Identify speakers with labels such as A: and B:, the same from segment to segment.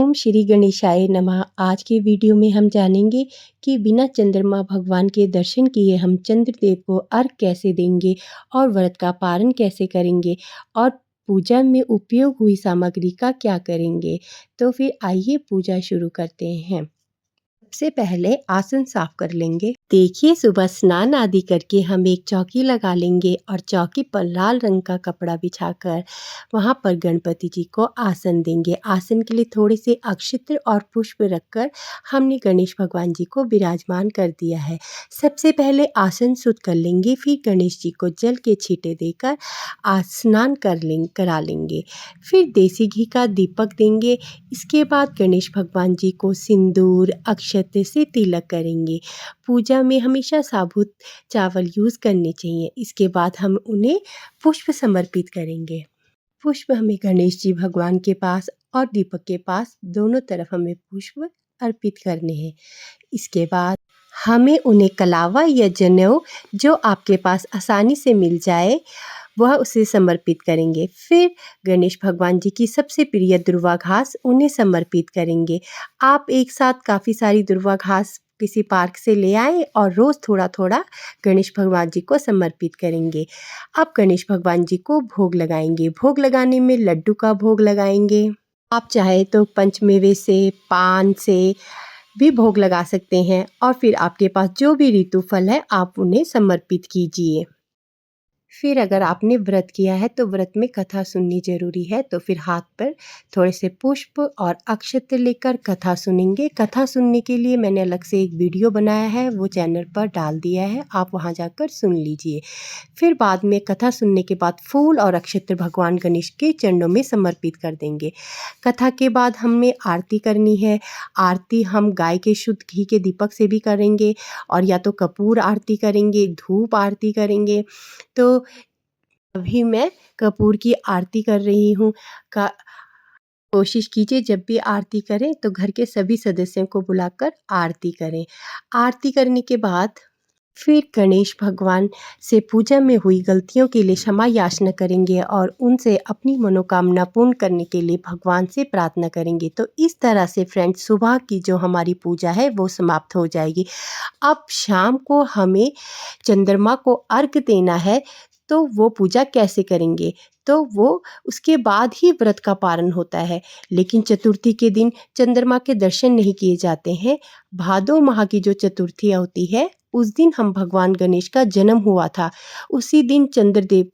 A: ओम श्री गणेशाय नमः। आज के वीडियो में हम जानेंगे कि बिना चंद्रमा भगवान के दर्शन किए हम चंद्रदेव को अर्घ कैसे देंगे और व्रत का पारण कैसे करेंगे और पूजा में उपयोग हुई सामग्री का क्या करेंगे। तो फिर आइए पूजा शुरू करते हैं। सबसे पहले आसन साफ कर लेंगे। देखिए, सुबह स्नान आदि करके हम एक चौकी लगा लेंगे और चौकी पर लाल रंग का कपड़ा बिछाकर वहां पर गणपति जी को आसन देंगे। आसन के लिए थोड़े से अक्षत्र और पुष्प रखकर हमने गणेश भगवान जी को विराजमान कर दिया है। सबसे पहले आसन शुद्ध कर लेंगे, फिर गणेश जी को जल के छींटे देकर स्नान करा लेंगे। फिर देसी घी का दीपक देंगे। इसके बाद गणेश भगवान जी को सिंदूर अक्षत से तिलक करेंगे। पूजा में हमेशा साबुत चावल यूज़ करने चाहिए। इसके बाद हम उन्हें पुष्प समर्पित करेंगे। पुष्प हमें गणेश जी भगवान के पास और दीपक के पास दोनों तरफ हमें पुष्प अर्पित करने हैं। इसके बाद हमें उन्हें कलावा या जनेऊ जो आपके पास आसानी से मिल जाए वह उसे समर्पित करेंगे। फिर गणेश भगवान जी की सबसे प्रिय दुर्वा घास उन्हें समर्पित करेंगे। आप एक साथ काफ़ी सारी दुर्वा घास किसी पार्क से ले आए और रोज़ थोड़ा थोड़ा गणेश भगवान जी को समर्पित करेंगे। अब गणेश भगवान जी को भोग लगाएंगे। भोग लगाने में लड्डू का भोग लगाएंगे। आप चाहे तो पंचमेवे से, पान से भी भोग लगा सकते हैं और फिर आपके पास जो भी ऋतु फल है आप उन्हें समर्पित कीजिए। फिर अगर आपने व्रत किया है तो व्रत में कथा सुननी जरूरी है, तो फिर हाथ पर थोड़े से पुष्प और अक्षत लेकर कथा सुनेंगे। कथा सुनने के लिए मैंने अलग से एक वीडियो बनाया है, वो चैनल पर डाल दिया है, आप वहां जाकर सुन लीजिए। फिर बाद में कथा सुनने के बाद फूल और अक्षत भगवान गणेश के चरणों में समर्पित कर देंगे। कथा के बाद हमें आरती करनी है। आरती हम गाय के शुद्ध घी के दीपक से भी करेंगे और या तो कपूर आरती करेंगे, धूप आरती करेंगे। तो अभी मैं कपूर की आरती कर रही हूँ। कोशिश कीजिए जब भी आरती करें तो घर के सभी सदस्यों को बुलाकर आरती करें। आरती करने के बाद फिर गणेश भगवान से पूजा में हुई गलतियों के लिए क्षमा याचना करेंगे और उनसे अपनी मनोकामना पूर्ण करने के लिए भगवान से प्रार्थना करेंगे। तो इस तरह से फ्रेंड्स, सुबह की जो हमारी पूजा है वो समाप्त हो जाएगी। अब शाम को हमें चंद्रमा को अर्घ देना है, तो वो पूजा कैसे करेंगे? तो वो उसके बाद ही व्रत का पारण होता है। लेकिन चतुर्थी के दिन चंद्रमा के दर्शन नहीं किए जाते हैं। भादो माह की जो चतुर्थी होती है उस दिन हम भगवान गणेश का जन्म हुआ था। उसी दिन चंद्रदेव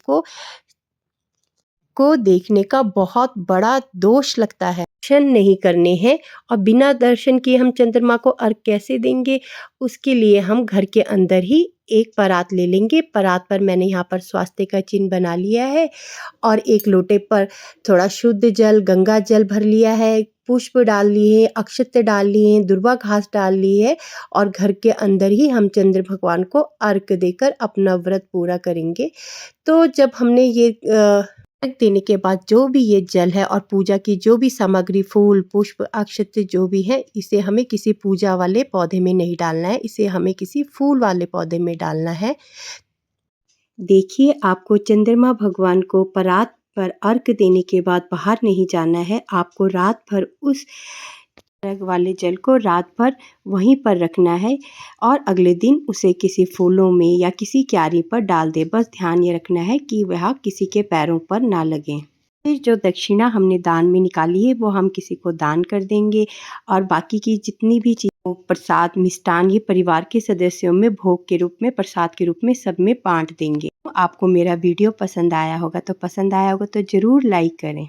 A: को देखने का बहुत बड़ा दोष लगता है। दर्शन नहीं करने हैं और बिना दर्शन किए हम चंद्रमा को अर्घ कैसे देंगे? उसके लिए हम घर के अंदर ही एक परात ले लेंगे। परात पर मैंने यहाँ पर स्वास्तिक का चिन्ह बना लिया है और एक लोटे पर थोड़ा शुद्ध जल, गंगा जल भर लिया है, पुष्प डाल लिए, अक्षत डाल लिए, दुर्वा घास डाल ली है और घर के अंदर ही हम चंद्र भगवान को अर्घ देकर अपना व्रत पूरा करेंगे। तो जब हमने ये अर्घ देने के बाद जो भी ये जल है और पूजा की जो भी सामग्री, फूल, पुष्प, अक्षत जो भी है, इसे हमें किसी पूजा वाले पौधे में नहीं डालना है, इसे हमें किसी फूल वाले पौधे में डालना है। देखिए, आपको चंद्रमा भगवान को परात पर अर्घ देने के बाद बाहर नहीं जाना है। आपको रात भर उस अर्घ वाले जल को रात भर वहीं पर रखना है और अगले दिन उसे किसी फूलों में या किसी क्यारी पर डाल दे। बस ध्यान ये रखना है कि वह किसी के पैरों पर ना लगे। फिर जो दक्षिणा हमने दान में निकाली है वो हम किसी को दान कर देंगे और बाकी की जितनी भी चीज़ें, प्रसाद, मिष्ठान, ये परिवार के सदस्यों में भोग के रूप में, प्रसाद के रूप में सब में बांट देंगे। आपको मेरा वीडियो पसंद आया होगा तो ज़रूर लाइक करें।